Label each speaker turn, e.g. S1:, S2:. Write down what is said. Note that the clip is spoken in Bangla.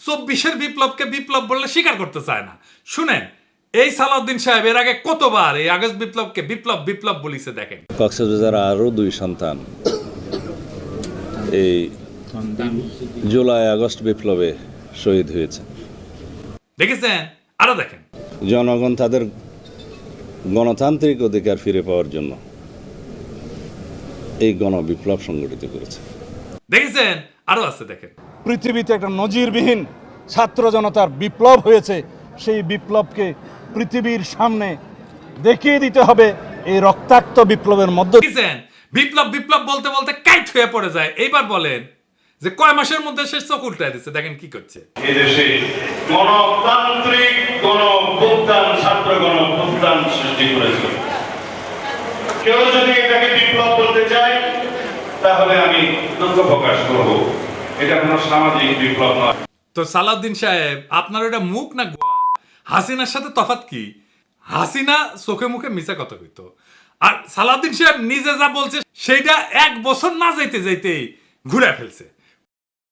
S1: 24-এর বিপ্লবকে বিপ্লব বললে স্বীকার করতে চায় না। শুনেন, এই সালাউদ্দিন সাহেব এর আগে কতবার এই আগস্ট বিপ্লবকে বিপ্লব বিপ্লব বলিছে দেখেন।
S2: কক্সবাজার আরও 2 সন্তান এই জুলাই আগস্ট বিপ্লবে শহীদ হয়েছে।
S1: দেখেছেন? আরো দেখেন।
S2: জনগণ তাদের গণতান্ত্রিক অধিকার ফিরে পাওয়ার জন্য এই গণবিপ্লব সংগঠিত করেছে।
S1: দেখেছেন? আরো আছে দেখেন।
S3: পৃথিবীতে একটা নজিরবিহীন ছাত্র জনতার বিপ্লব হয়েছে, সেই বিপ্লবকে পৃথিবীর সামনে দেখিয়ে দিতে হবে এই রক্তাক্ত বিপ্লবের মধ্য।
S1: দেখেছেন? বিপ্লব বিপ্লব বলতে বলতে কাইট হয়ে পড়ে যায়। এইবার বলেন যে কয় মাসের মধ্যে সে চোখ উল্টায় দিচ্ছে, দেখেন কি করছে।
S4: এদেশে গণতান্ত্রিক গণঅভ্যুত্থান, ছাত্র গণঅভ্যুত্থান সৃষ্টি করেছে। কেউ যদি এটাকে বিপ্লব বলতে চায় তাহলে আমি দুঃখ প্রকাশ করব, এটা কোনো সামাজিক বিপ্লব নয়।
S1: তো সালাউদ্দিন সাহেব, আপনার ওটা মুখ না গোয়া? হাসিনার সাথে তফাৎ কি? হাসিনা চোখে মুখে মিছা কথা কইতো, আর সালাউদ্দিন সাহেব নিজে যা বলছে সেইটা 1 বছর না যাইতে যাইতেই ঘুরে ফেলছে।